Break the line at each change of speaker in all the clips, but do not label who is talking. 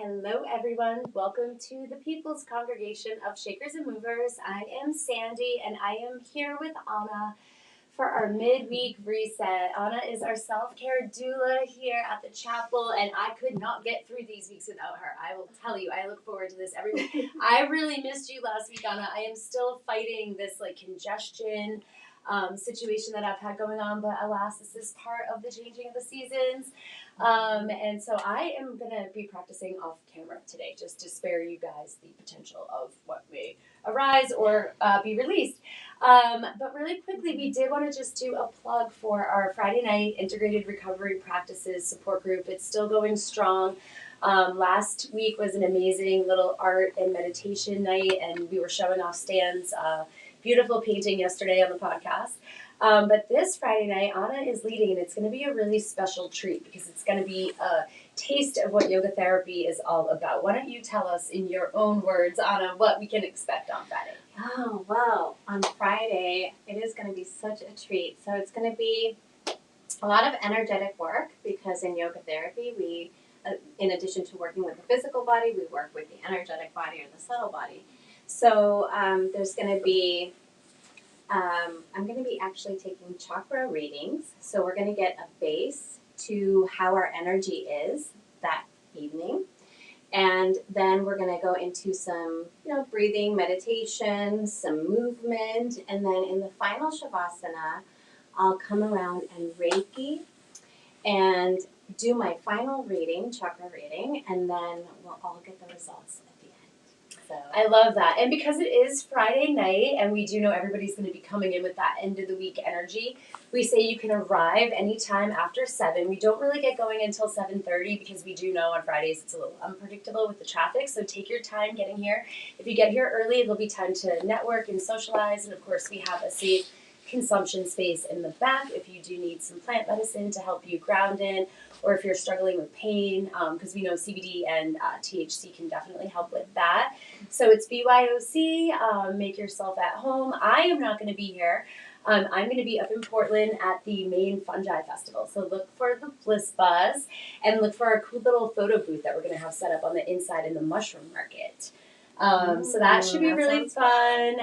Hello, everyone. Welcome to the People's Congregation of Shakers and Movers. I am Sandy, and I am here with Anna for our midweek reset. Anna is our Self Care Doula here at the chapel, and I could not get through these weeks without her. I will tell you, I look forward to this every week. I really missed you last week, Anna. I am still fighting this congestion situation that I've had going on, but alas, this is part of the changing of the seasons. And so I am going to be practicing off camera today just to spare you guys the potential of what may arise or be released. But really quickly, we did want to just do a plug for our Friday night integrated recovery practices support group. It's still going strong. Last week was an amazing little art and meditation night, and we were showing off Stan's beautiful painting yesterday on the podcast. But this Friday night, Anna is leading, and it's going to be a really special treat because it's going to be a taste of what yoga therapy is all about. Why don't you tell us in your own words, Anna, what we can expect on Friday?
Oh, well, on Friday, it is going to be such a treat. So it's going to be a lot of energetic work because in yoga therapy, we, in addition to working with the physical body, we work with the energetic body or the subtle body. So there's going to be, I'm going to be actually taking chakra readings. So we're going to get a base to how our energy is that evening. And then we're going to go into some, breathing, meditation, some movement. And then in the final Shavasana, I'll come around and Reiki and do my final reading, chakra reading, and then we'll all get the results at the end. So
I love that. And because it is Friday night and we do know everybody's going to be coming in with that end of the week energy, we say you can arrive anytime after 7. We don't really get going until 7:30 because we do know on Fridays it's a little unpredictable with the traffic. So take your time getting here. If you get here early, it'll be time to network and socialize. And of course, we have a safe consumption space in the back if you do need some plant medicine to help you ground in, or if you're struggling with pain, because we know CBD and THC can definitely help with that. So it's BYOC, make yourself at home. I am not going to be here. I'm going to be up in Portland at the Maine Fungi Festival. So look for the Bliss Buzz and look for our cool little photo booth that we're going to have set up on the inside in the mushroom market. So that should be really fun.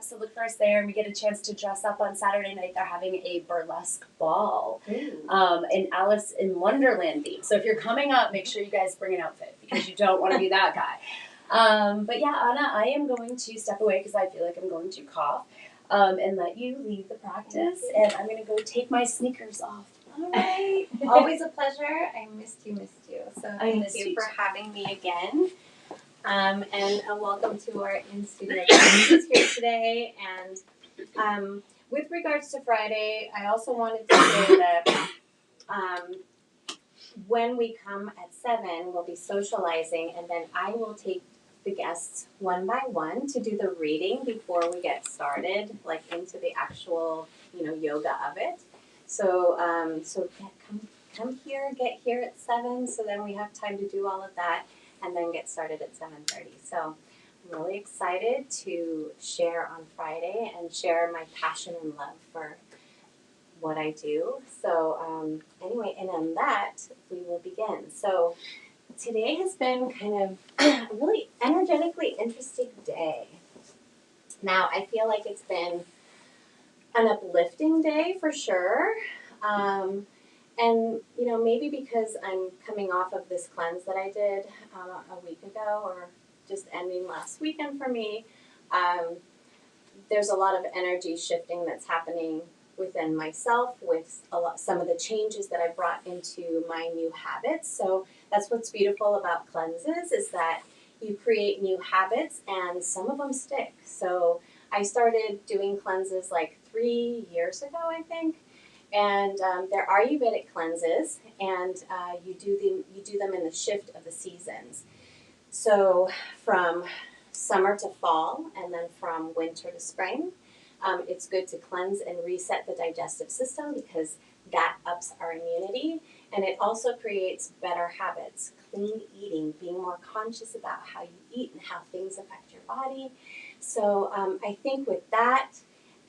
So look for us there, and we get a chance to dress up on Saturday night. They're having a burlesque ball, an Alice in Wonderland theme. So if you're coming up, make sure you guys bring an outfit because you don't want to be that guy. But yeah, Anna, I am going to step away because I feel like I'm going to cough, and let you lead the practice, and I'm going to go take my sneakers off.
all right. Always a pleasure. I missed you. So thank you for having me again. And welcome to our in-studio practice here today. And with regards to Friday, I also wanted to say that when we come at 7, we'll be socializing, and then I will take the guests one by one to do the reading before we get started, into the actual, yoga of it. So, come here, get here at 7, so then we have time to do all of that. And then get started at 7:30. So I'm really excited to share on Friday and share my passion and love for what I do. So anyway, and on that, we will begin. So today has been kind of a really energetically interesting day. Now, I feel like it's been an uplifting day for sure. And, maybe because I'm coming off of this cleanse that I did a week ago or just ending last weekend for me, there's a lot of energy shifting that's happening within myself with some of the changes that I brought into my new habits. So that's what's beautiful about cleanses is that you create new habits and some of them stick. So I started doing cleanses 3 years ago, I think. And they're Ayurvedic cleanses, and you do them in the shift of the seasons. So from summer to fall, and then from winter to spring, it's good to cleanse and reset the digestive system because that ups our immunity, and it also creates better habits, clean eating, being more conscious about how you eat and how things affect your body. So I think with that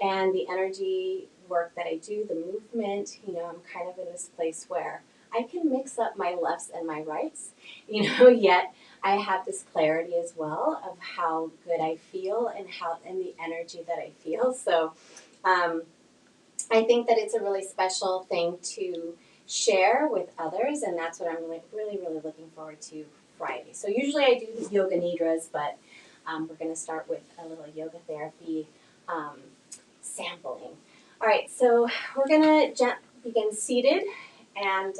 and the energy work that I do, the movement, I'm kind of in this place where I can mix up my lefts and my rights, yet I have this clarity as well of how good I feel and the energy that I feel. So I think that it's a really special thing to share with others, and that's what I'm really looking forward to Friday. So usually I do yoga nidras, but we're going to start with a little yoga therapy sampling. All right, so we're going to begin seated, and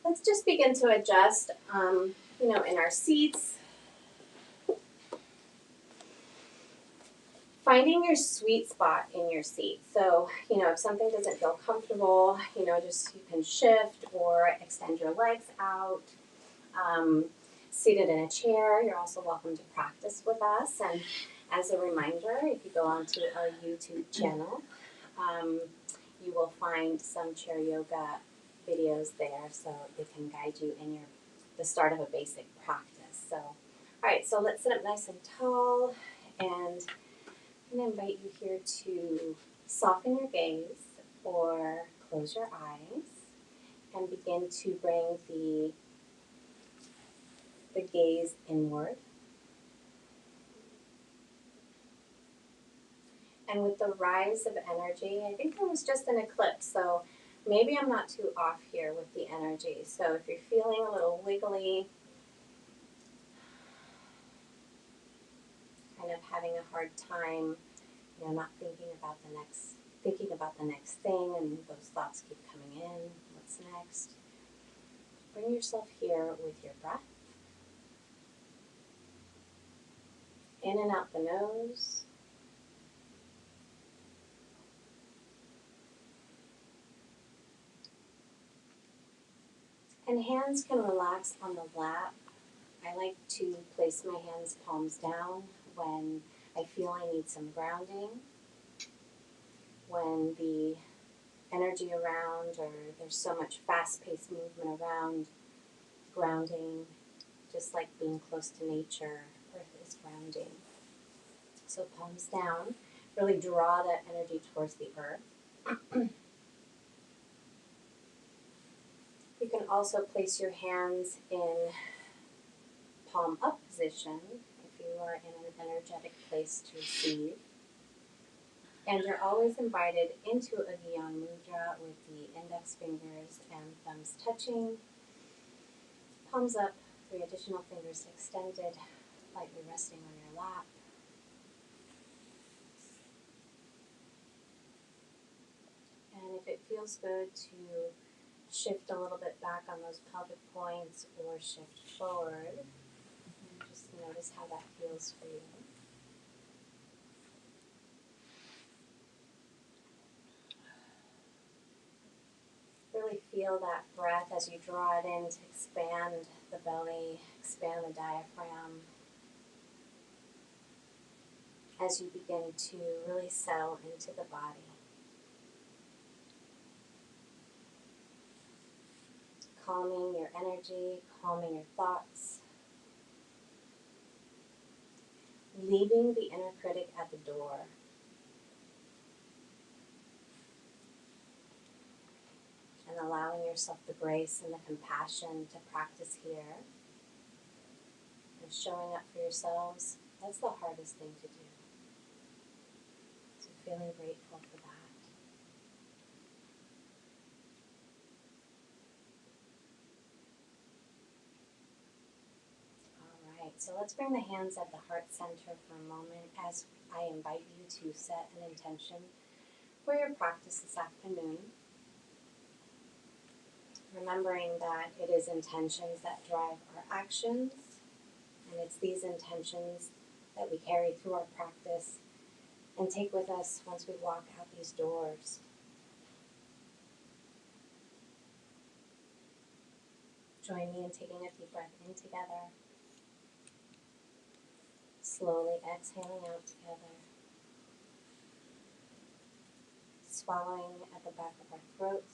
let's just begin to adjust, in our seats. Finding your sweet spot in your seat. So, if something doesn't feel comfortable, just you can shift or extend your legs out. Seated in a chair, you're also welcome to practice with us. And as a reminder, if you go onto our YouTube channel, you will find some chair yoga videos there, so they can guide you in the start of a basic practice. So, all right, so let's sit up nice and tall, and I'm going to invite you here to soften your gaze or close your eyes and begin to bring the gaze inward. And with the rise of energy, I think there was just an eclipse, so maybe I'm not too off here with the energy. So if you're feeling a little wiggly, kind of having a hard time, not thinking about the next thing, and those thoughts keep coming in, what's next? Bring yourself here with your breath. In and out the nose. And hands can relax on the lap. I like to place my hands palms down when I feel I need some grounding, when the energy around or there's so much fast-paced movement around. Grounding, just like being close to nature, earth is grounding. So palms down, really draw that energy towards the earth. You can also place your hands in palm up position if you are in an energetic place to receive. And you're always invited into a Gyan Mudra with the index fingers and thumbs touching. Palms up, 3 additional fingers extended, lightly resting on your lap. And if it feels good to shift a little bit back on those pelvic points or shift forward, and just notice how that feels for you. Really feel that breath as you draw it in to expand the belly, expand the diaphragm, as you begin to really settle into the body. Calming your energy, calming your thoughts, leaving the inner critic at the door. And allowing yourself the grace and the compassion to practice here. And showing up for yourselves, that's the hardest thing to do. So feeling grateful for that. All right, so let's bring the hands at the heart center for a moment as I invite you to set an intention for your practice this afternoon. Remembering that it is intentions that drive our actions, and it's these intentions that we carry through our practice and take with us once we walk out these doors. Join me in taking a deep breath in together, slowly exhaling out together, swallowing at the back of our throats,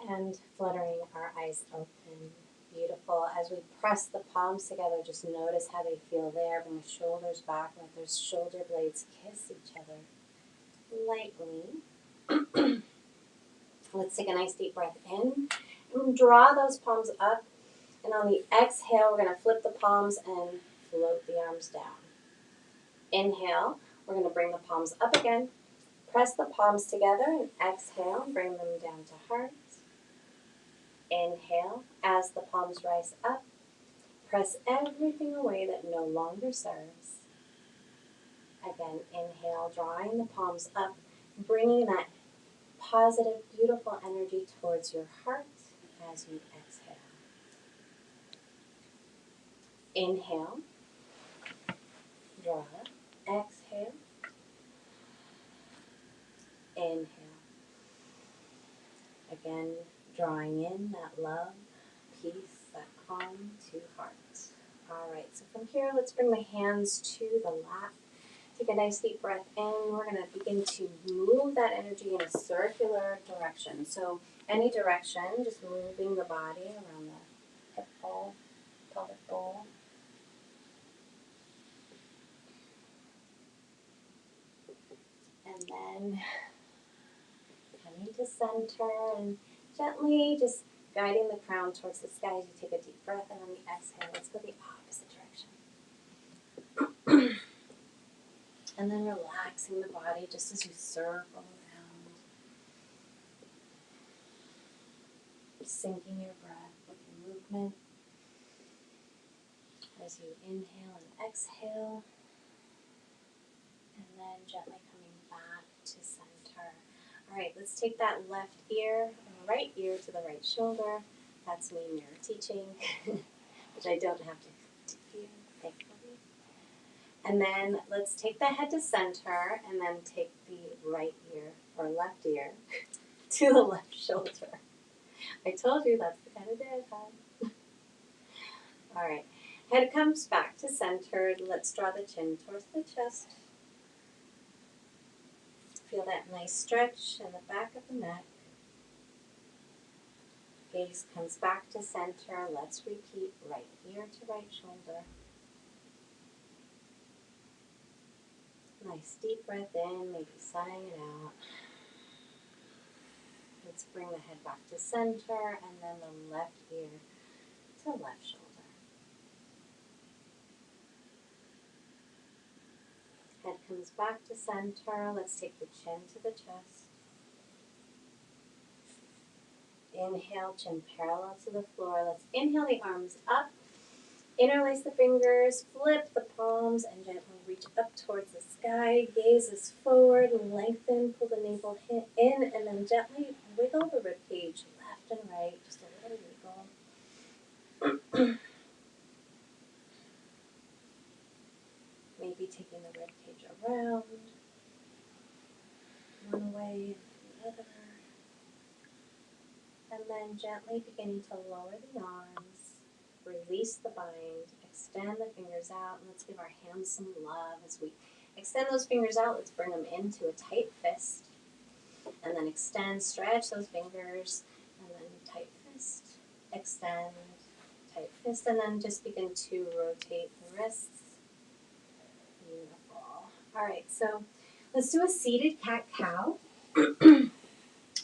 and fluttering our eyes open. Beautiful. As we press the palms together, just notice how they feel there. Bring the shoulders back, let those shoulder blades kiss each other lightly. Let's take a nice deep breath in. And draw those palms up. And on the exhale, we're going to flip the palms and float the arms down. Inhale, we're going to bring the palms up again. Press the palms together and exhale, bring them down to heart. Inhale, as the palms rise up, press everything away that no longer serves. Again, inhale, drawing the palms up, bringing that positive, beautiful energy towards your heart as you exhale. Inhale, draw, exhale, inhale. Again, drawing in that love, peace, that calm to heart. All right, so from here, let's bring the hands to the lap. Take a nice deep breath in. We're going to begin to move that energy in a circular direction. So any direction, just moving the body around the hip bowl, pelvic bowl. And then coming to center and gently just guiding the crown towards the sky as you take a deep breath. And on the exhale, let's go the opposite direction. And then relaxing the body just as you circle around. Syncing your breath with your movement. As you inhale and exhale. And then gently coming back to center. All right, let's take that left ear and right ear to the right shoulder. That's me mirror teaching, which I don't have to do here, thankfully. And then let's take the head to center and then take the right ear or left ear to the left shoulder. I told you that's the kind of day I've had. All right, head comes back to center. Let's draw the chin towards the chest. Feel that nice stretch in the back of the neck. Gaze comes back to center. Let's repeat right ear to right shoulder. Nice deep breath in, maybe sighing it out. Let's bring the head back to center and then the left ear to left shoulder. Head comes back to center. Let's take the chin to the chest. Inhale, chin parallel to the floor. Let's inhale the arms up. Interlace the fingers, flip the palms, and gently reach up towards the sky. Gaze is forward, lengthen, pull the navel in, and then gently wiggle the ribcage left and right. Just a little wiggle. Maybe taking the ribcage around, one way and the other. And then gently beginning to lower the arms, release the bind, extend the fingers out, and let's give our hands some love. As we extend those fingers out, let's bring them into a tight fist. And then extend, stretch those fingers, and then tight fist, extend, tight fist, and then just begin to rotate the wrists. Beautiful. All right, so let's do a seated cat-cow.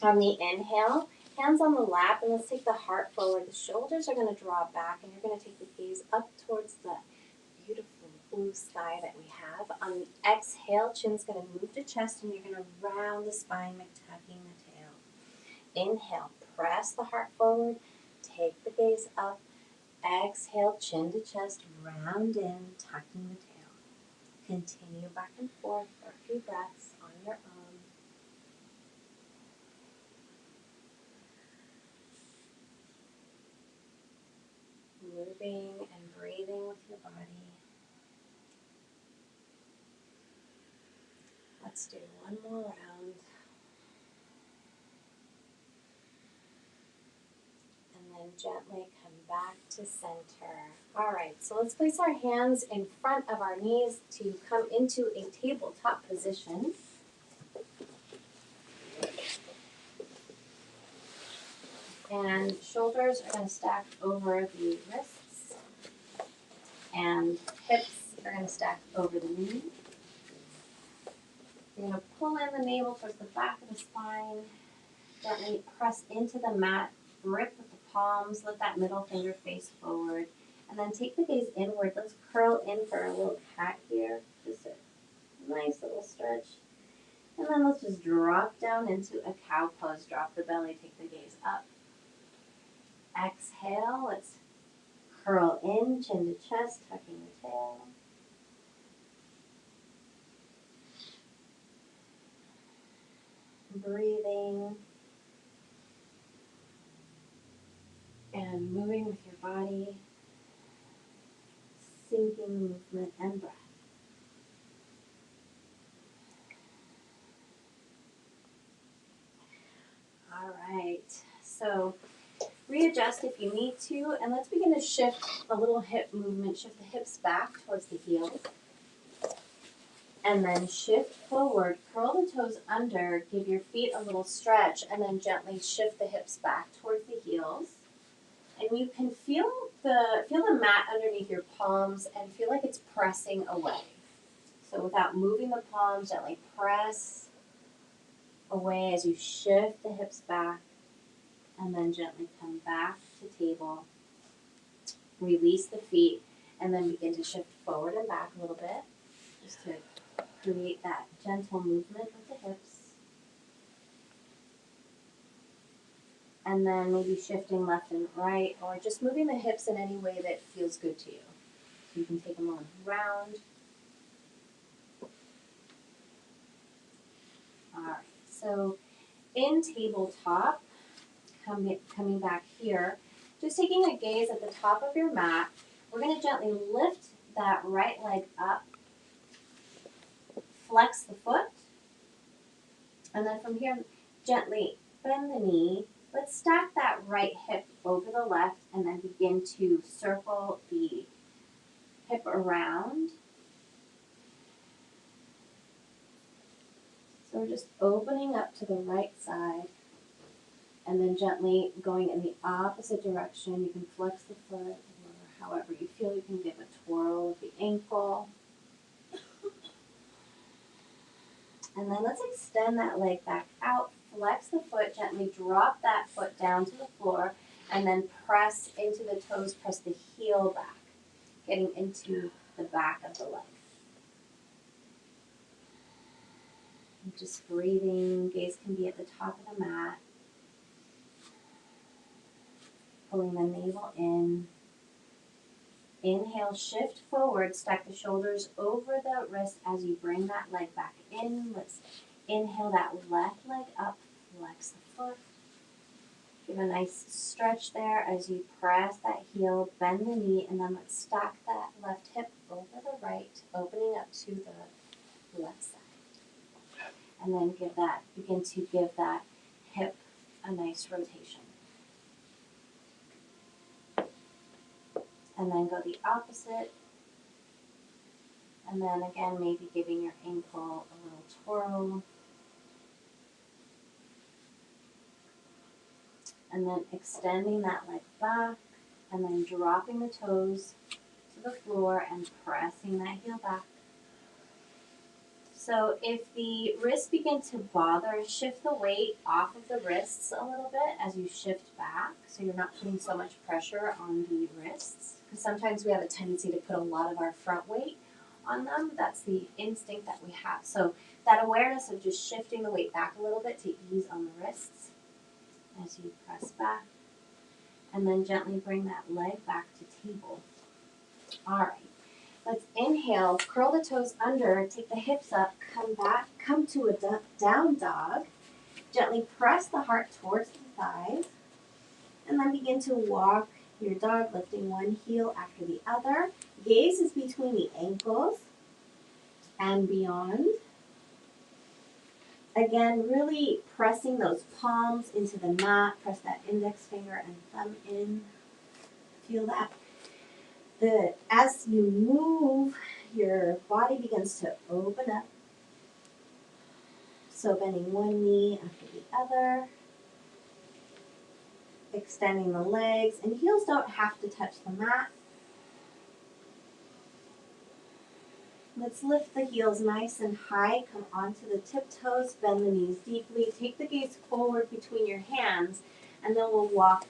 On the inhale, hands on the lap, and let's take the heart forward. The shoulders are going to draw back, and you're going to take the gaze up towards the beautiful blue sky that we have. On the exhale, chin's going to move to chest, and you're going to round the spine by tucking the tail. Inhale, press the heart forward, take the gaze up. Exhale, chin to chest, round in, tucking the tail. Continue back and forth for a few breaths on your own. Moving and breathing with your body. Let's do one more round. And then gently come back to center. All right, so let's place our hands in front of our knees to come into a tabletop position. And shoulders are going to stack over the wrists. And hips are going to stack over the knees. You're going to pull in the navel towards the back of the spine. Gently press into the mat, grip with the palms, let that middle finger face forward, and then take the gaze inward. Let's curl in for a little cat here. Just a nice little stretch. And then let's just drop down into a cow pose. Drop the belly, take the gaze up. Exhale, let's curl in, chin to chest, tucking the tail. Breathing and moving with your body, syncing movement and breath. All right, so readjust if you need to, and let's begin to shift a little hip movement. Shift the hips back towards the heels. And then shift forward, curl the toes under, give your feet a little stretch, and then gently shift the hips back towards the heels. And you can feel the mat underneath your palms and feel like it's pressing away. So without moving the palms, gently press away as you shift the hips back, and then gently come back to table. Release the feet, and then begin to shift forward and back a little bit, just to create that gentle movement with the hips. And then maybe shifting left and right, or just moving the hips in any way that feels good to you. So you can take them on round. All right, so in tabletop, coming back here, just taking a gaze at the top of your mat, we're going to gently lift that right leg up, flex the foot, and then from here, gently bend the knee. Let's stack that right hip over the left and then begin to circle the hip around. So we're just opening up to the right side and then gently going in the opposite direction. You can flex the foot or however you feel. You can give a twirl of the ankle. And then let's extend that leg back out. Flex the foot, gently drop that foot down to the floor, and then press into the toes, press the heel back, getting into the back of the leg. And just breathing, gaze can be at the top of the mat. Pulling the navel in. Inhale, shift forward, stack the shoulders over the wrist as you bring that leg back in. Let's inhale that left leg up, flex the foot. Give a nice stretch there as you press that heel, bend the knee, and then let's stack that left hip over the right, opening up to the left side. And then begin to give that hip a nice rotation. And then go the opposite. And then again, maybe giving your ankle a little twirl. And then extending that leg back, and then dropping the toes to the floor and pressing that heel back. So if the wrists begin to bother, shift the weight off of the wrists a little bit as you shift back, so you're not putting so much pressure on the wrists. Because sometimes we have a tendency to put a lot of our front weight on them. That's the instinct that we have. So that awareness of just shifting the weight back a little bit to ease on the wrists as you press back. And then gently bring that leg back to table. All right. Let's inhale, curl the toes under, take the hips up, come back, come to a down dog. Gently press the heart towards the thighs. And then begin to walk your dog, lifting one heel after the other. Gaze is between the ankles and beyond. Again, really pressing those palms into the mat. Press that index finger and thumb in. Feel that. As you move, your body begins to open up. So bending one knee after the other. Extending the legs. And heels don't have to touch the mat. Let's lift the heels nice and high. Come onto the tiptoes, bend the knees deeply. Take the gaze forward between your hands, and then we'll walk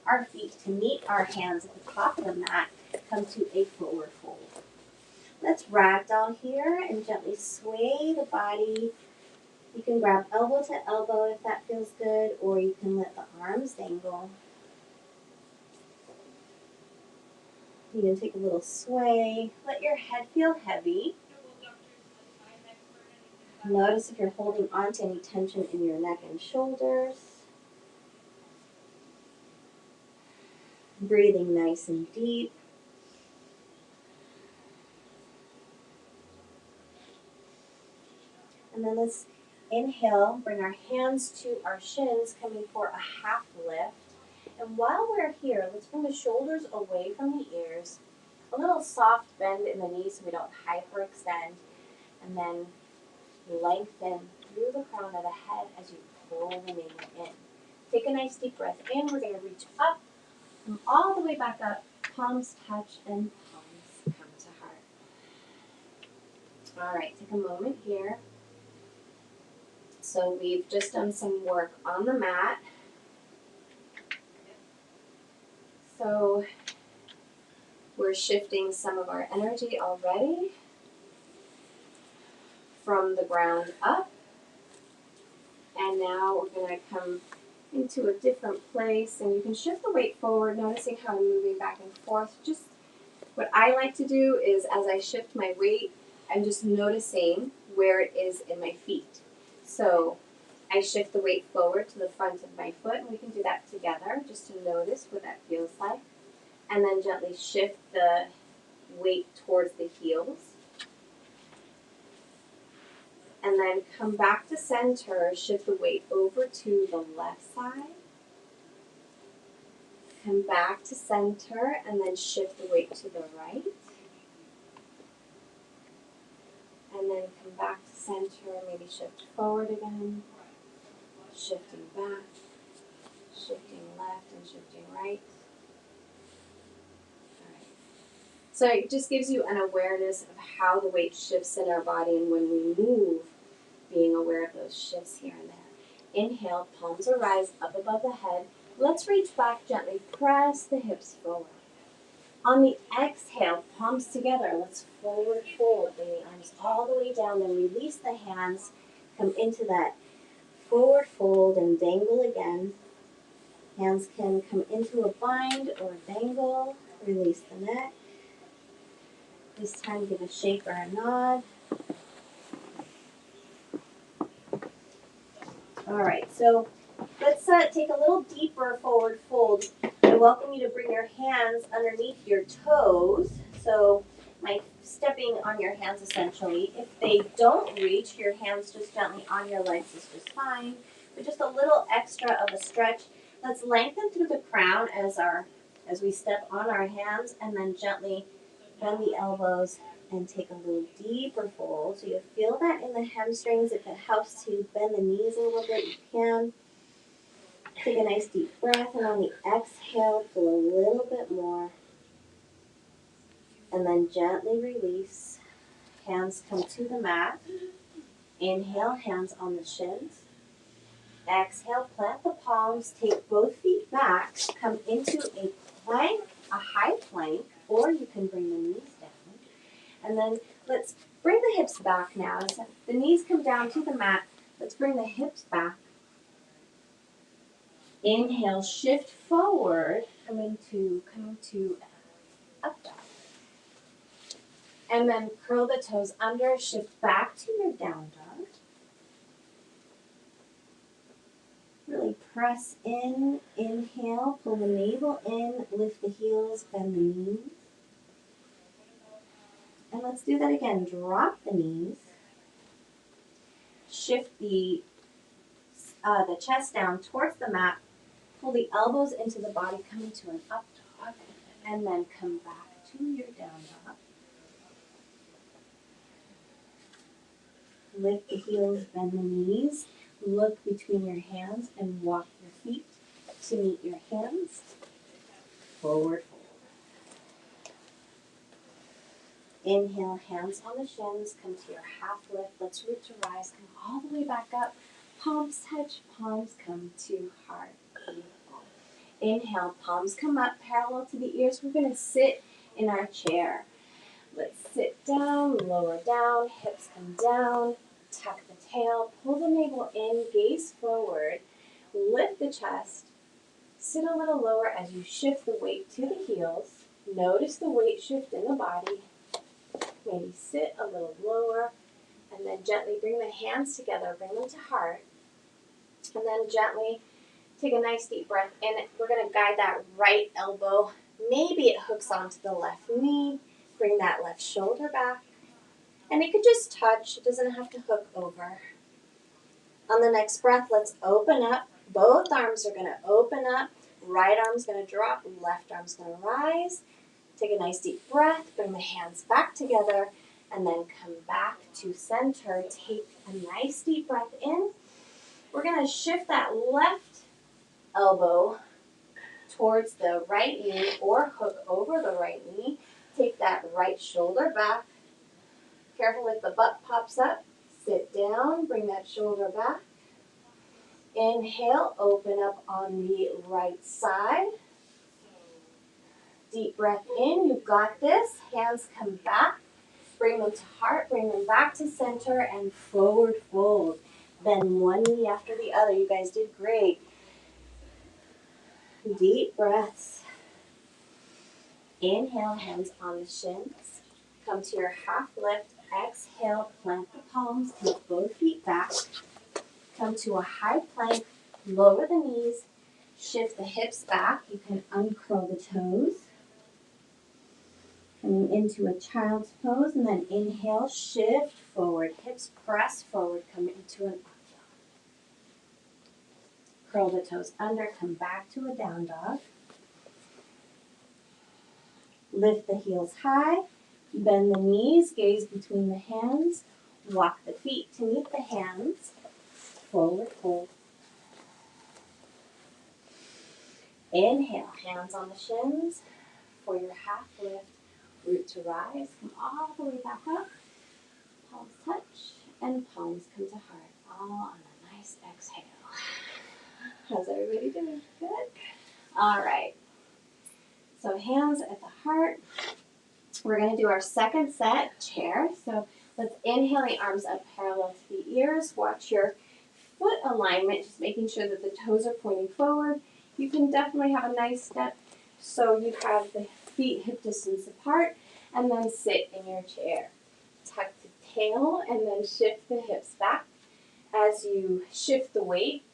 our feet to meet our hands at the top of the mat. Come to a forward fold. Let's ragdoll here and gently sway the body. You can grab elbow to elbow if that feels good, or you can let the arms dangle. You can take a little sway. Let your head feel heavy. Notice if you're holding on to any tension in your neck and shoulders. Breathing nice and deep. And then let's inhale, bring our hands to our shins, coming for a half lift. And while we're here, let's bring the shoulders away from the ears. A little soft bend in the knees so we don't hyperextend. And then lengthen through the crown of the head as you pull the navel in. Take a nice deep breath in. We're going to reach up, come all the way back up. Palms touch and palms come to heart. All right, take a moment here. So we've just done some work on the mat. So we're shifting some of our energy already from the ground up. And now we're going to come into a different place. And you can shift the weight forward, noticing how I'm moving back and forth. Just what I like to do is as I shift my weight, I'm just noticing where it is in my feet. So I shift the weight forward to the front of my foot, and we can do that together just to notice what that feels like. And then gently shift the weight towards the heels. And then come back to center, shift the weight over to the left side. Come back to center, and then shift the weight to the right. And then come back to center, maybe shift forward again. Shifting back, shifting left, and shifting right. So it just gives you an awareness of how the weight shifts in our body, and when we move, being aware of those shifts here and there. Inhale, palms arise up above the head. Let's reach back gently, press the hips forward. On the exhale, palms together, let's forward fold, bring the arms all the way down, then release the hands, come into that forward fold and dangle again. Hands can come into a bind or dangle, release the neck. This time give a shake or a nod. All right, so let's take a little deeper forward fold. I welcome you to bring your hands underneath your toes. So stepping on your hands essentially. If they don't reach, your hands just gently on your legs is just fine. But just a little extra of a stretch. Let's lengthen through the crown as we step on our hands, and then gently bend the elbows and take a little deeper fold. So you feel that in the hamstrings. If it helps to bend the knees a little bit, you can. Take a nice deep breath, and on the exhale, pull a little bit more. And then gently release. Hands come to the mat. Inhale, hands on the shins. Exhale, plant the palms, take both feet back, come into a plank, a high plank, or you can bring the knees down. And then let's bring the hips back now. As the knees come down to the mat, let's bring the hips back. Inhale, shift forward, coming to up dog. And then curl the toes under, shift back to your down dog. Really press in, inhale, pull the navel in, lift the heels, bend the knees. And let's do that again. Drop the knees. Shift the chest down towards the mat. Pull the elbows into the body, come into an up dog, and then come back to your down dog. Lift the heels, bend the knees. Look between your hands and walk your feet to meet your hands. Forward fold. Inhale, hands on the shins, come to your half lift. Let's root to rise, come all the way back up. Palms touch, palms come to heart. Beautiful. Inhale, palms come up parallel to the ears. We're going to sit in our chair. Let's sit down, lower down, hips come down, tuck the tail, pull the navel in, gaze forward, lift the chest, sit a little lower as you shift the weight to the heels. Notice the weight shift in the body. Maybe sit a little lower, and then gently bring the hands together, bring them to heart, and then gently take a nice deep breath in. We're going to guide that right elbow. Maybe it hooks onto the left knee. Bring that left shoulder back. And it could just touch. It doesn't have to hook over. On the next breath, let's open up. Both arms are going to open up. Right arm's going to drop. Left arm's going to rise. Take a nice deep breath. Bring the hands back together. And then come back to center. Take a nice deep breath in. We're going to shift that left elbow towards the right knee or hook over the right knee. Take that right shoulder back. Careful if the butt pops up. Sit down, bring that shoulder back. Inhale, open up on the right side. Deep breath in, you've got this. Hands come back. Bring them to heart, bring them back to center and forward fold. Bend one knee after the other. You guys did great. Deep breaths. Inhale, hands on the shins. Come to your half lift. Exhale, plant the palms, take both feet back. Come to a high plank, lower the knees, shift the hips back. You can uncurl the toes. Coming into a child's pose, and then inhale, shift forward. Hips press forward, come into an up dog. Curl the toes under, come back to a down dog. Lift the heels high, bend the knees, gaze between the hands, walk the feet to meet the hands, forward fold. Inhale, hands on the shins for your half lift, root to rise, come all the way back up, palms touch, and palms come to heart, all on a nice exhale. How's everybody doing? Good? All right. So hands at the heart. We're going to do our second set, chair. So let's inhale the arms up parallel to the ears. Watch your foot alignment, just making sure that the toes are pointing forward. You can definitely have a nice step so you have the feet hip distance apart, and then sit in your chair. Tuck the tail and then shift the hips back. As you shift the weight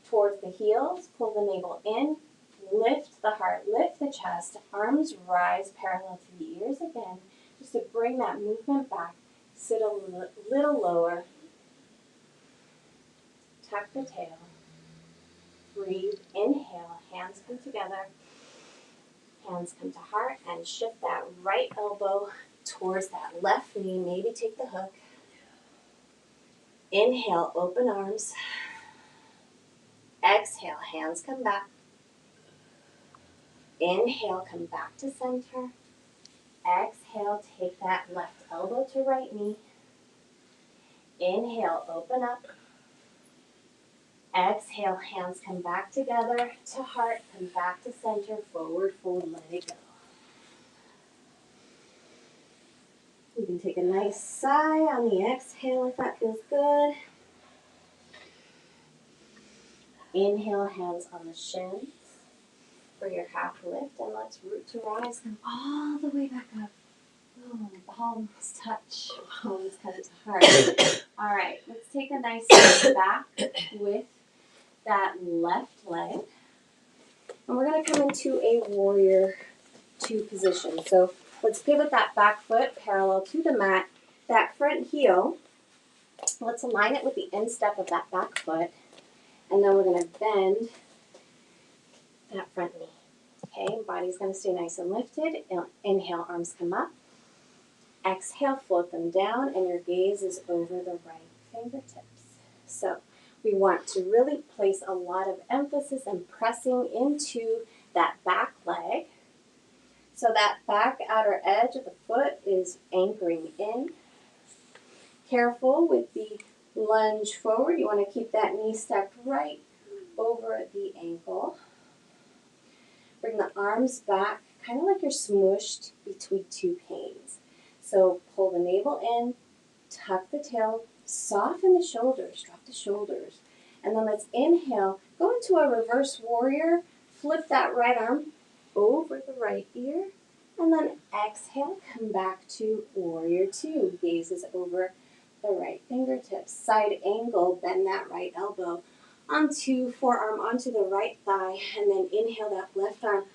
towards the heels, pull the navel in, lift the heart, lift the chest, arms rise parallel to the ears again, just to bring that movement back. Sit a little lower. Tuck the tail. Breathe, inhale, hands come together. Hands come to heart, and shift that right elbow towards that left knee. Maybe take the hook. Inhale, open arms. Exhale, hands come back. Inhale, come back to center. Exhale, take that left elbow to right knee. Inhale, open up. Exhale, hands come back together to heart, come back to center, forward fold, let it go. You can take a nice sigh on the exhale if that feels good. Inhale, hands on the shins for your half lift, and let's root to rise, come all the way back up. Oh, palms touch, palms come to heart. All right, let's take a nice step back with that left leg. And we're going to come into a warrior two position. So let's pivot that back foot parallel to the mat. That front heel, let's align it with the instep of that back foot. And then we're going to bend that front knee. Okay, body's going to stay nice and lifted. Inhale, arms come up. Exhale, float them down, and your gaze is over the right fingertips. So we want to really place a lot of emphasis and pressing into that back leg. So that back outer edge of the foot is anchoring in. Careful with the lunge forward. You want to keep that knee stacked right over the ankle. Bring the arms back, kind of like you're smooshed between two panes. So pull the navel in, tuck the tail, soften the shoulders, drop the shoulders. And then let's inhale, go into a reverse warrior, flip that right arm over the right ear, and then exhale, come back to warrior two. Gazes over the right fingertips. Side angle, bend that right elbow onto forearm, onto the right thigh, and then inhale that left arm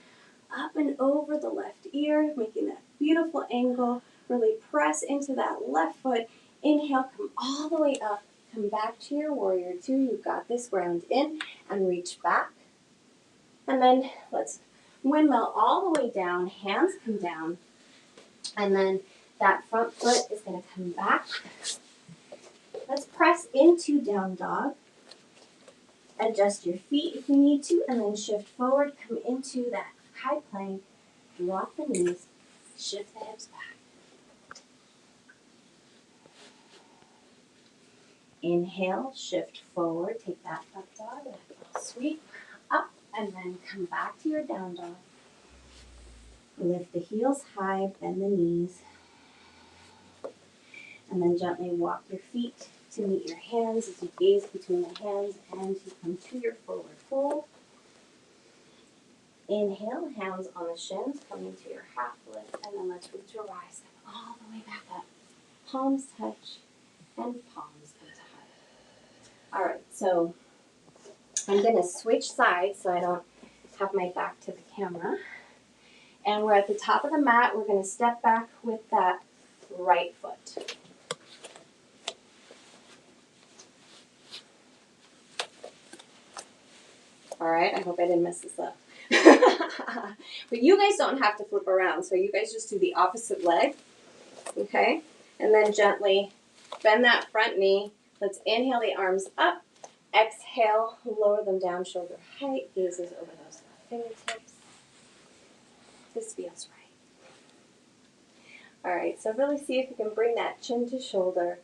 up and over the left ear, making that beautiful angle. Really press into that left foot. Inhale, come all the way up. Come back to your warrior two. You've got this. Ground in and reach back. And then let's windmill all the way down. Hands come down. And then that front foot is going to come back. Let's press into down dog. Adjust your feet if you need to, and then shift forward. Come into that high plank. Drop the knees. Shift the hips back. Inhale, shift forward. Take that up dog. That little sweep up, and then come back to your down dog. Lift the heels high, bend the knees. And then gently walk your feet to meet your hands as you gaze between the hands and you come to your forward fold. Inhale, hands on the shins, coming to your half lift, and then let's reach or rise them all the way back up. Palms touch and palms come to hug. All right, so I'm going to switch sides so I don't have my back to the camera. And we're at the top of the mat. We're going to step back with that right foot. All right, I hope I didn't mess this up. But you guys don't have to flip around, so you guys just do the opposite leg, okay? And then gently bend that front knee. Let's inhale the arms up. Exhale, lower them down, shoulder height, gazes over those fingertips. This feels right. All right, so really see if you can bring that chin to shoulder,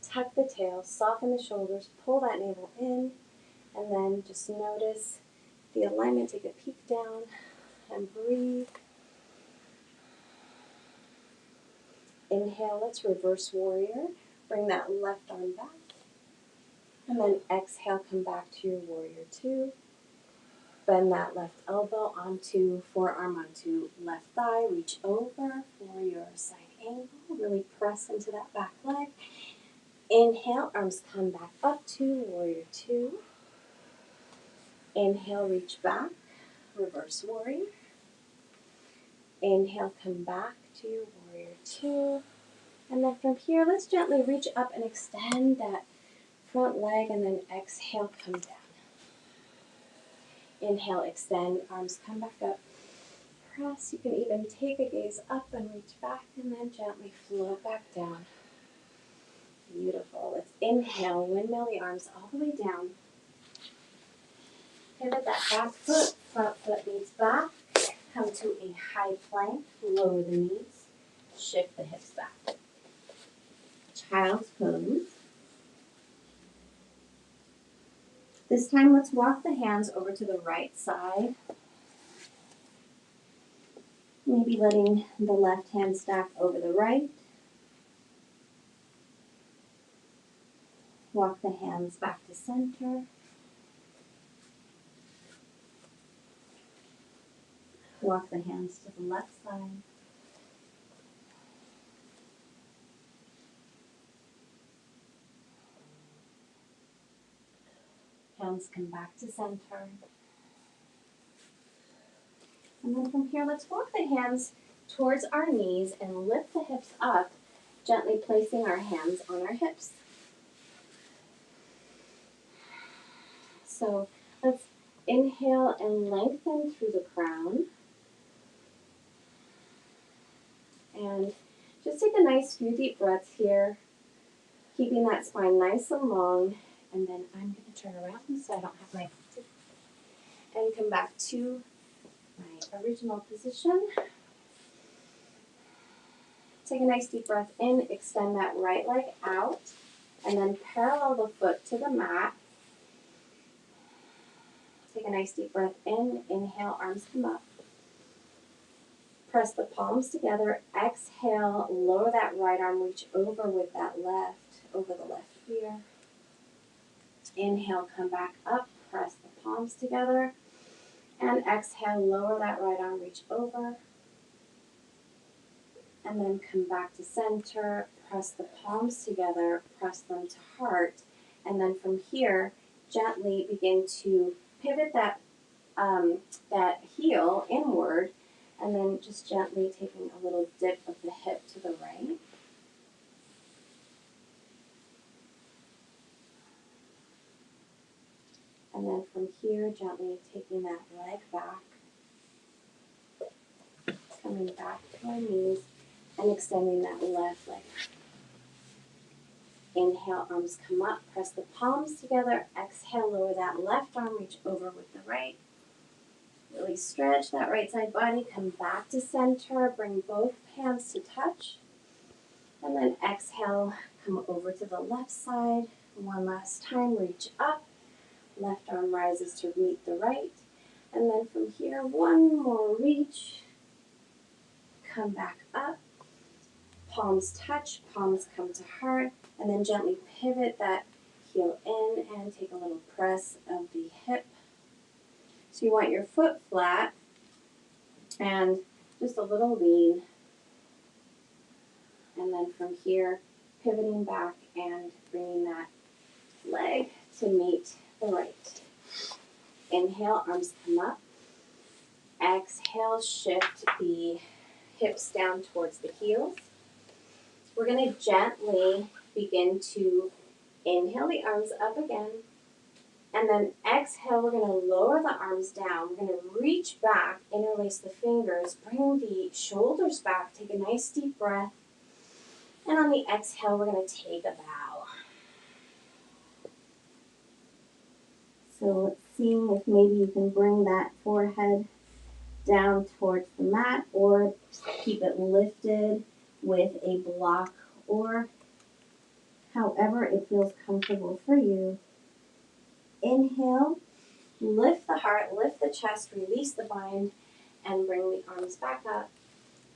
tuck the tail, soften the shoulders, pull that navel in, and then just notice the alignment. Take a peek down and breathe. Inhale, let's reverse warrior. Bring that left arm back. And then exhale, come back to your warrior two. Bend that left elbow onto forearm onto left thigh. Reach over for your side angle. Really press into that back leg. Inhale, arms come back up to warrior two. Inhale, reach back, reverse warrior. Inhale, come back to your warrior two. And then from here, let's gently reach up and extend that front leg, and then exhale, come down. Inhale, extend, arms come back up. Press, you can even take a gaze up and reach back, and then gently float back down. Beautiful. Let's inhale, windmill the arms all the way down. Pivot that back foot, front foot knees back. Come to a high plank, lower the knees, shift the hips back. Child's pose. This time let's walk the hands over to the right side. Maybe letting the left hand stack over the right. Walk the hands back to center. Walk the hands to the left side. Hands come back to center. And then from here, let's walk the hands towards our knees and lift the hips up, gently placing our hands on our hips. So let's inhale and lengthen through the crown. And just take a nice few deep breaths here, keeping that spine nice and long. And then I'm going to turn around so I don't have my and come back to my original position. Take a nice deep breath in, extend that right leg out, and then parallel the foot to the mat. Take a nice deep breath in, inhale, arms come up. Press the palms together, exhale, lower that right arm, reach over with that left, over the left ear. Inhale, come back up, press the palms together, and exhale, lower that right arm, reach over. And then come back to center, press the palms together, press them to heart, and then from here, gently begin to pivot that heel inward, and then just gently taking a little dip of the hip to the right. And then from here, gently taking that leg back, coming back to our knees, and extending that left leg. Inhale, arms come up, press the palms together, exhale, lower that left arm, reach over with the right. Really stretch that right side body, come back to center, bring both hands to touch, and then exhale, come over to the left side. One last time, reach up, left arm rises to meet the right, and then from here, one more reach, come back up, palms touch, palms come to heart, and then gently pivot that heel in and take a little press of the hip. So you want your foot flat and just a little lean. And then from here, pivoting back and bringing that leg to meet the right. Inhale, arms come up. Exhale, shift the hips down towards the heels. We're going to gently begin to inhale the arms up again. And then exhale, we're going to lower the arms down. We're going to reach back, interlace the fingers, bring the shoulders back, take a nice deep breath. And on the exhale, we're going to take a bow. So seeing if maybe you can bring that forehead down towards the mat or keep it lifted with a block or however it feels comfortable for you. Inhale, lift the heart, lift the chest, release the bind, and bring the arms back up.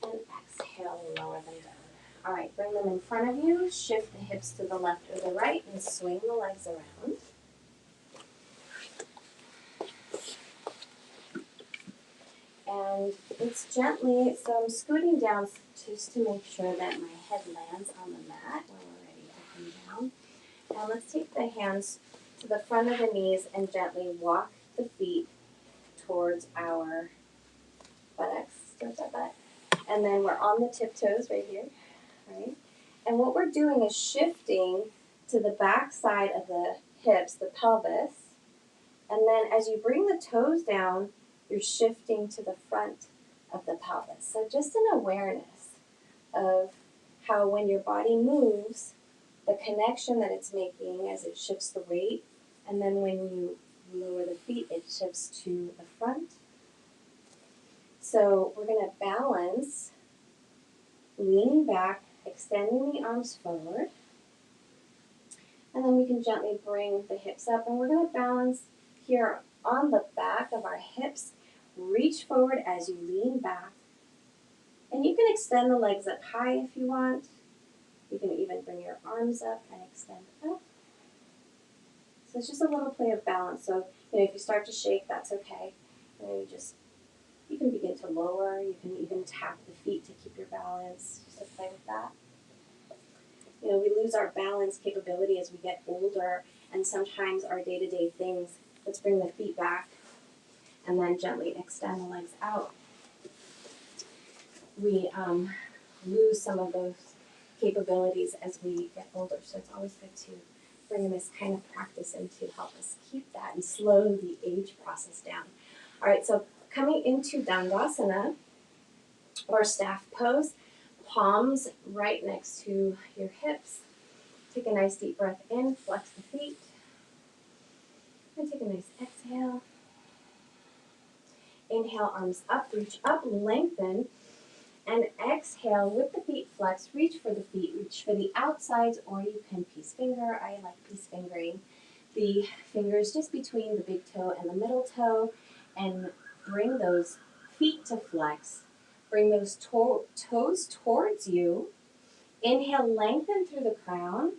And exhale, lower them down. All right, bring them in front of you, shift the hips to the left or the right, and swing the legs around. And it's gently, so I'm scooting down just to make sure that my head lands on the mat when we're ready to come down. Now let's take the hands to the front of the knees and gently walk the feet towards our buttocks, towards our butt. And then we're on the tiptoes right here, right? And what we're doing is shifting to the back side of the hips, the pelvis. And then as you bring the toes down, you're shifting to the front of the pelvis. So just an awareness of how when your body moves, the connection that it's making as it shifts the weight, and then when you lower the feet, it shifts to the front. So we're going to balance, leaning back, extending the arms forward, and then we can gently bring the hips up, and we're going to balance here on the back of our hips. Reach forward as you lean back, and you can extend the legs up high if you want. You can even bring your arms up and extend up. So it's just a little play of balance. So, if you start to shake, that's okay. You can begin to lower. You can even tap the feet to keep your balance, just to play with that. We lose our balance capability as we get older, and sometimes our day-to-day things. Let's bring the feet back, and then gently extend the legs out. We lose some of those capabilities as we get older, so it's always good to bring this kind of practice in to help us keep that and slow the age process down. All right, so coming into Dandasana, or staff pose, palms right next to your hips. Take a nice deep breath in, flex the feet, and take a nice exhale. Inhale, arms up, reach up, lengthen, And exhale with the feet flexed. Reach for the feet, reach for the outsides, or you can peace finger. I like peace fingering. The fingers just between the big toe and the middle toe, and bring those feet to flex. Bring those toes towards you. Inhale, lengthen through the crown.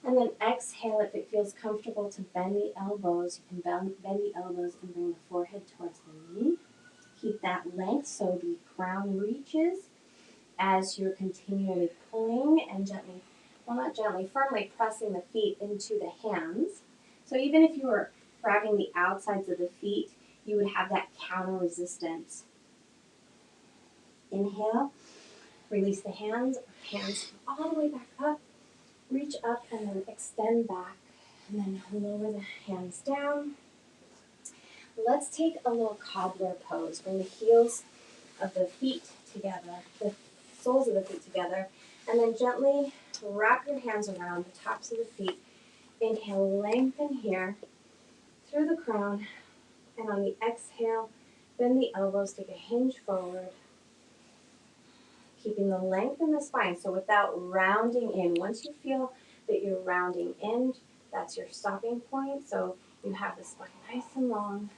And then exhale, if it feels comfortable, to bend the elbows. You can bend the elbows and bring the forehead towards the knee. Keep that length so the crown reaches as you're continually pulling and gently, well, not gently, firmly pressing the feet into the hands. So even if you were grabbing the outsides of the feet, you would have that counter resistance. Inhale, release the hands all the way back up. Reach up and then extend back, and then lower the hands down. Let's take a little cobbler pose. Bring the heels of the feet together, the soles of the feet together, and then gently wrap your hands around the tops of the feet. Inhale, lengthen here through the crown, and on the exhale, bend the elbows, take a hinge forward, keeping the length in the spine, so without rounding in. Once you feel that you're rounding in, that's your stopping point. So you have the spine nice and long,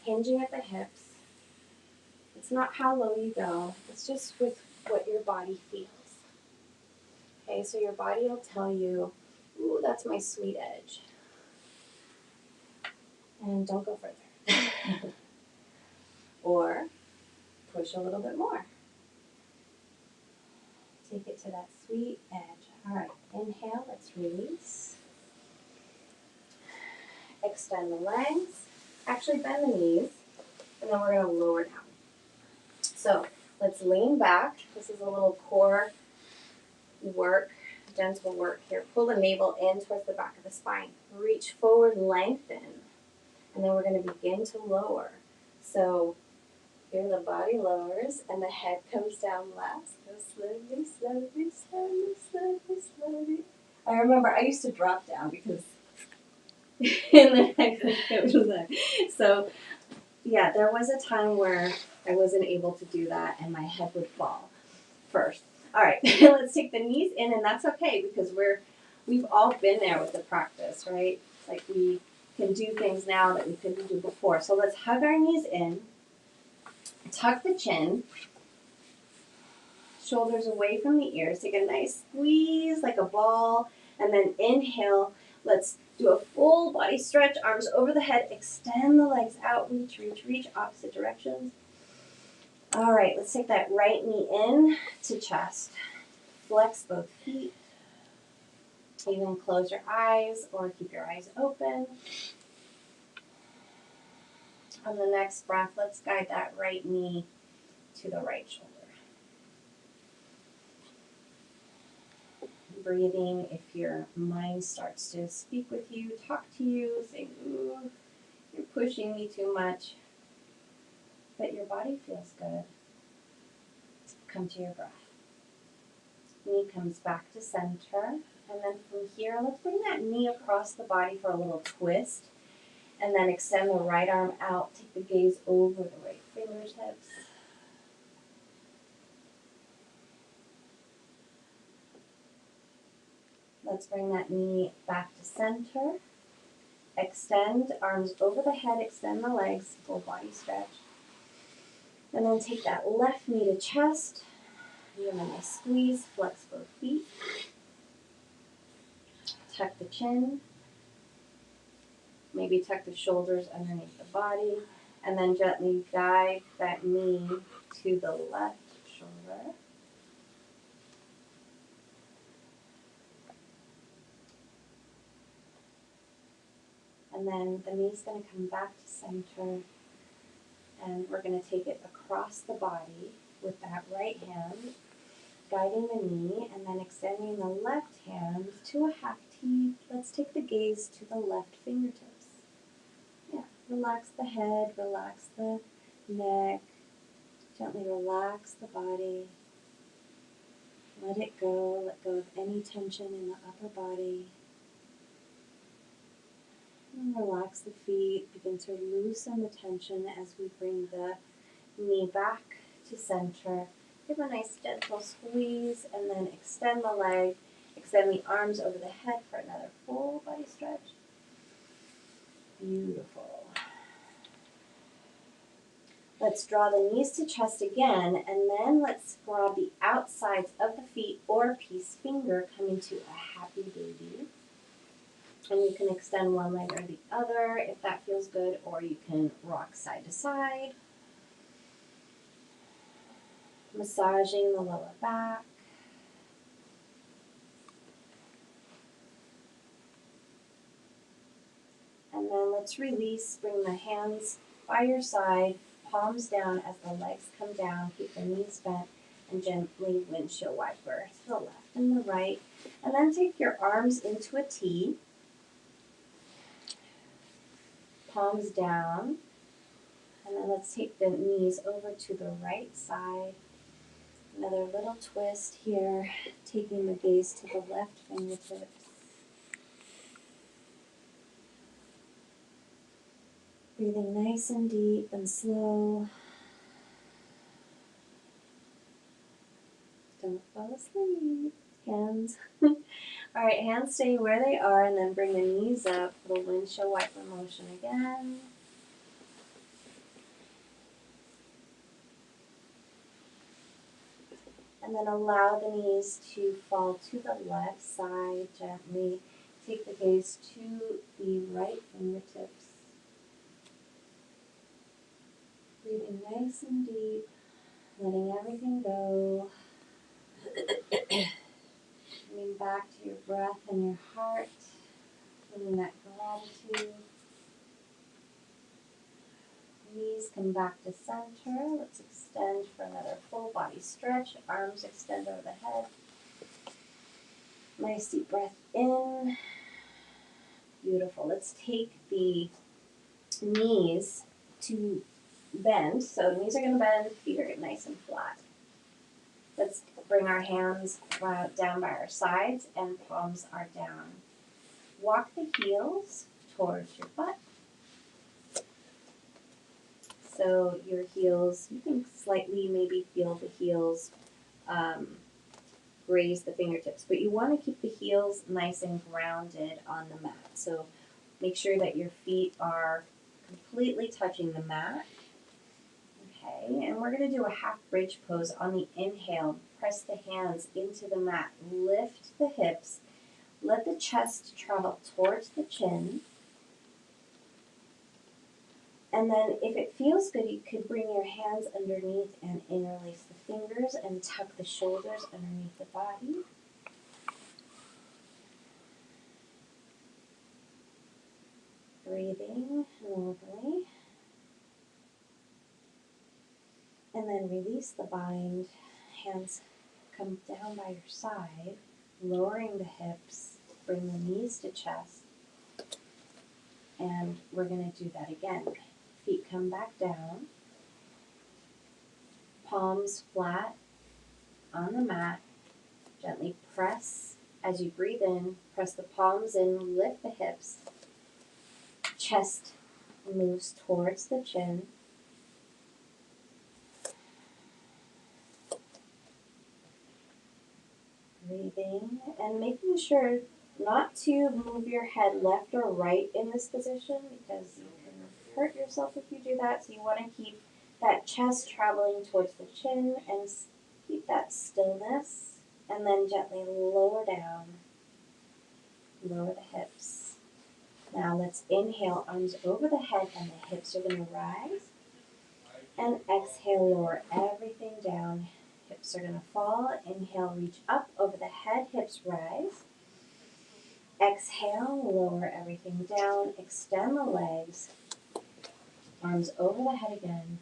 hinging at the hips. It's not how low you go, it's just with what your body feels. Okay, so your body will tell you, ooh, that's my sweet edge. And don't go further. Or push a little bit more. Take it to that sweet edge. All right, inhale, let's release. Extend the legs. Actually, bend the knees. And then we're going to lower down. So let's lean back. This is a little core work, gentle work here. Pull the navel in towards the back of the spine. Reach forward, lengthen. And then we're going to begin to lower. So here the body lowers and the head comes down last. Go slowly, slowly, slowly, slowly, slowly. I remember I used to drop down because and then I couldn't go to that. So yeah, there was a time where I wasn't able to do that and my head would fall first. All right, let's take the knees in, and that's okay because we've all been there with the practice, right? Like we can do things now that we couldn't do before. So let's hug our knees in, tuck the chin, shoulders away from the ears. Take a nice squeeze like a ball, and then inhale. Let's do a full body stretch, arms over the head, extend the legs out, reach, reach, reach, opposite directions. All right, let's take that right knee in to chest. Flex both feet. You can close your eyes or keep your eyes open. On the next breath, let's guide that right knee to the right shoulder. Breathing, if your mind starts to speak with you, talk to you, saying, ooh, you're pushing me too much, but your body feels good. Come to your breath. Knee comes back to center, and then from here, let's bring that knee across the body for a little twist, and then extend the right arm out, take the gaze over the right fingertips. Let's bring that knee back to center. Extend, arms over the head, extend the legs, full body stretch. And then take that left knee to chest. Give a nice squeeze, flex both feet. Tuck the chin. Maybe tuck the shoulders underneath the body. And then gently guide that knee to the left shoulder. And then the knee's going to come back to center. And we're going to take it across the body with that right hand, guiding the knee, and then extending the left hand to a half T. Let's take the gaze to the left fingertips. Yeah, relax the head, relax the neck, gently relax the body. Let it go, let go of any tension in the upper body. And relax the feet, begin to loosen the tension as we bring the knee back to center. Give a nice gentle squeeze and then extend the leg. Extend the arms over the head for another full body stretch. Beautiful. Let's draw the knees to chest again, and then let's grab the outsides of the feet or peace finger, come into a happy baby. And you can extend one leg or the other if that feels good, or you can rock side to side. Massaging the lower back. And then let's release, bring the hands by your side, palms down as the legs come down, keep the knees bent, and gently windshield wiper to the left and the right. And then take your arms into a T, palms down, and then let's take the knees over to the right side. Another little twist here, taking the gaze to the left fingertips. Breathing nice and deep and slow. Don't fall asleep. Hands. All right, hands stay where they are, and then bring the knees up. Little windshield wiper motion again. And then allow the knees to fall to the left side gently. Take the gaze to the right fingertips. Breathing nice and deep, letting everything go. Coming back to your breath and your heart, feeling that gratitude. Knees come back to center. Let's extend for another full body stretch. Arms extend over the head. Nice deep breath in. Beautiful. Let's take the knees to bend. So knees are going to bend, feet are nice and flat. Let's bring our hands down by our sides and palms are down. Walk the heels towards your butt. So your heels, you can slightly maybe feel the heels raise the fingertips, but you want to keep the heels nice and grounded on the mat. So make sure that your feet are completely touching the mat. Okay, and we're going to do a half bridge pose on the inhale. Press the hands into the mat. Lift the hips. Let the chest travel towards the chin. And then if it feels good, you could bring your hands underneath and interlace the fingers and tuck the shoulders underneath the body. Breathing normally. And then release the bind. Hands come down by your side, lowering the hips, bring the knees to chest. And we're going to do that again. Feet come back down. Palms flat on the mat. Gently press as you breathe in. Press the palms in, lift the hips. Chest moves towards the chin. Breathing and making sure not to move your head left or right in this position because you can hurt yourself if you do that. So you want to keep that chest traveling towards the chin and keep that stillness, and then gently lower down, lower the hips. Now let's inhale, arms over the head and the hips are going to rise, and exhale, lower everything down. Hips are going to fall. Inhale, reach up over the head, hips rise. Exhale, lower everything down, extend the legs, arms over the head again.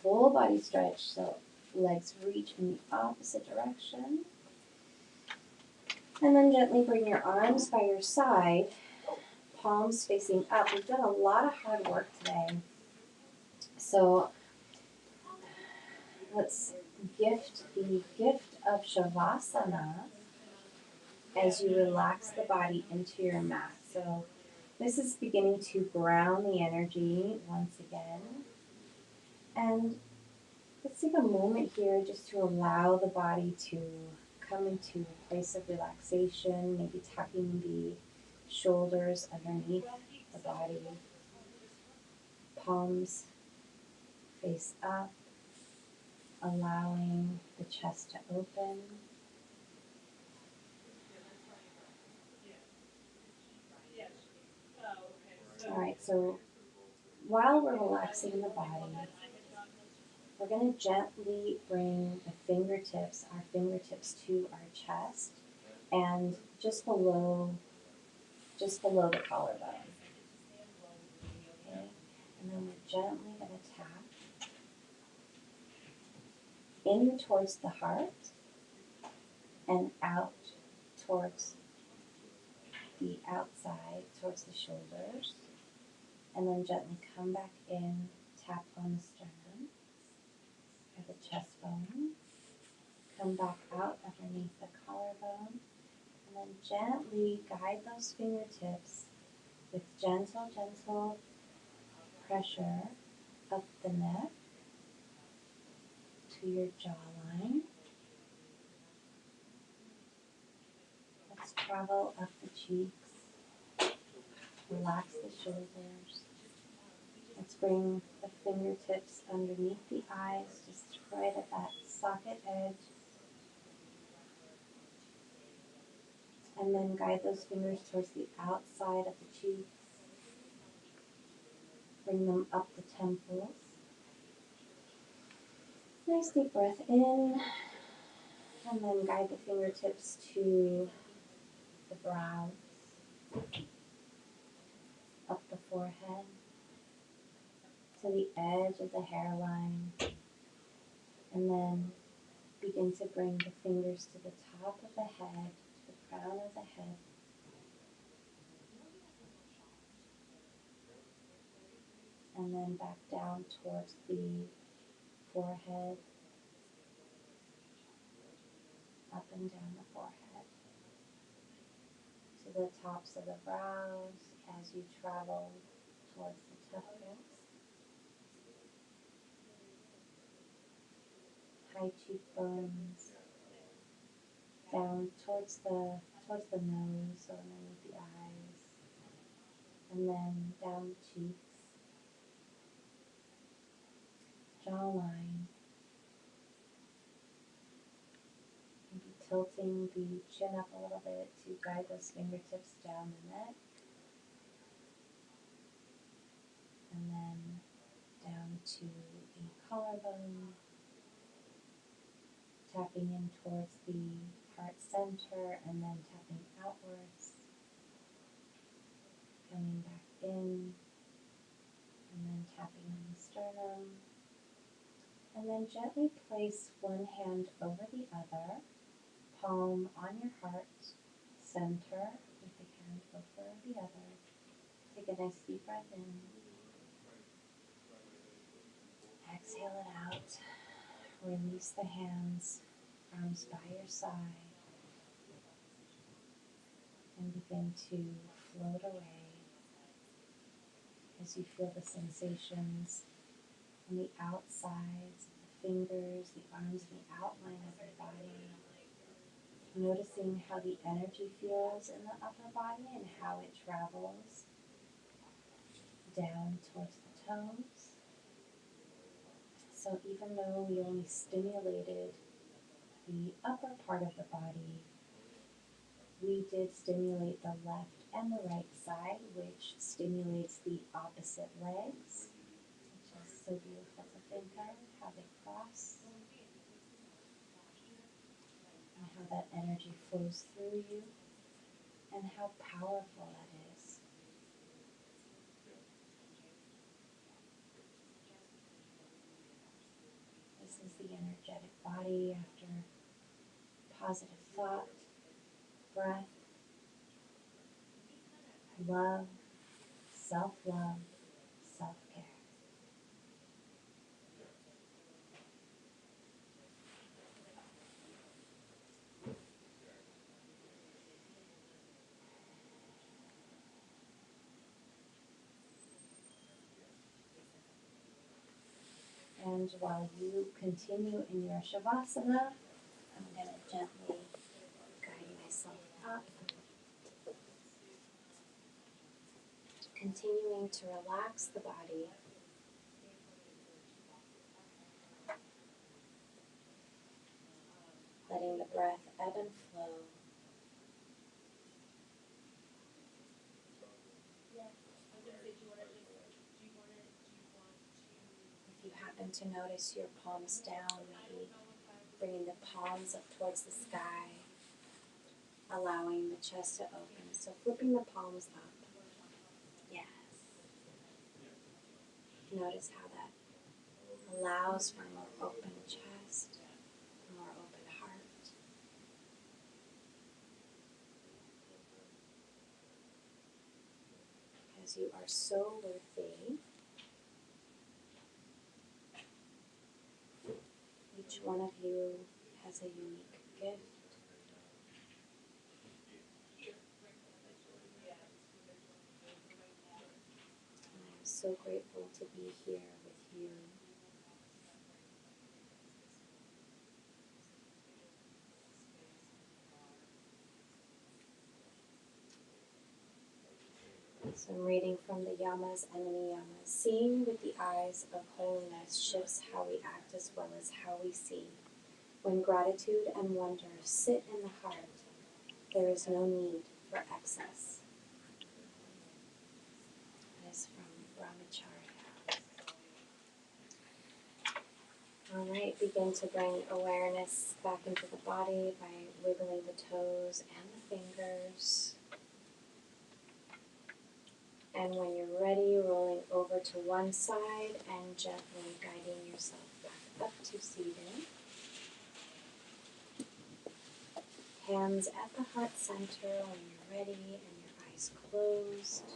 Full body stretch, so legs reach in the opposite direction. And then gently bring your arms by your side, palms facing up. We've done a lot of hard work today. So let's gift the gift of Shavasana as you relax the body into your mat. So this is beginning to ground the energy once again. And Let's take a moment here just to allow the body to come into a place of relaxation, maybe tucking the shoulders underneath the body, palms face up, allowing the chest to open. All right, so while we're relaxing the body, we're going to gently bring the fingertips, our fingertips to our chest and just below the collarbone. Okay? And then we're gently going to tap in towards the heart and out towards the outside, towards the shoulders. And then gently come back in, tap on the sternum or the chest bone. Come back out underneath the collarbone. And then gently guide those fingertips with gentle pressure up the neck to your jawline. Let's travel up the cheeks. Relax the shoulders. Let's bring the fingertips underneath the eyes, just right at that socket edge. And then guide those fingers towards the outside of the cheeks. Bring them up the temples. Nice deep breath in. And then guide the fingertips to the brows, up the forehead, to the edge of the hairline. And then begin to bring the fingers to the top of the head, to the crown of the head. And then back down towards the forehead, up and down the forehead, to the tops of the brows as you travel towards the temples, high cheekbones, down towards the nose, so underneath the eyes, and then down the cheeks, jawline, maybe tilting the chin up a little bit to guide those fingertips down the neck, and then down to the collarbone, tapping in towards the heart center, and then tapping outwards, coming back in, and then tapping on the sternum, and then gently place one hand over the other, palm on your heart center, with the hand over the other. Take a nice deep breath in. Exhale it out. Release the hands, arms by your side, and begin to float away as you feel the sensations on the outsides of the fingers, the arms, the outline of your body. Noticing how the energy feels in the upper body and how it travels down towards the toes. So even though we only stimulated the upper part of the body, we did stimulate the left and the right side, which stimulates the opposite legs, which is so beautiful to think of, how they cross, and how that energy flows through you, and how powerful that is. This is the energetic body after positive thought, breath, love, self-love, self-care. And And while you continue in your Shavasana, I'm going to gently guide myself up, continuing to relax the body. Letting the breath ebb and flow. If you happen to notice your palms down, maybe bringing the palms up towards the sky, allowing the chest to open. So flipping the palms up. Yes. Notice how that allows for a more open chest, a more open heart. Because you are so worthy. Each one of you has a unique gift. And I am so grateful to be here with you. So I'm reading from the Yamas and the Niyamas. Seeing with the eyes of holiness shifts how we act as well as how we see. When gratitude and wonder sit in the heart, there is no need for excess. That is from Brahmacharya. All right, begin to bring awareness back into the body by wiggling the toes and the fingers. And when you're ready, rolling over to one side and gently guiding yourself back up to seated. Hands at the heart center when you're ready and your eyes closed.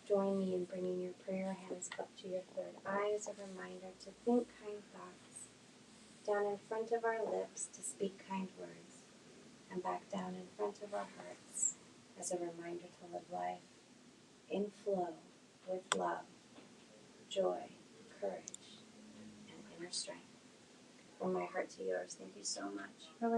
Join me in bringing your prayer hands up to your third eye as a reminder to think kind thoughts. Down in front of our lips to speak kind words. And back down in front of our hearts as a reminder to live life in flow with love, joy, courage, and inner strength. From my heart to yours, thank you so much for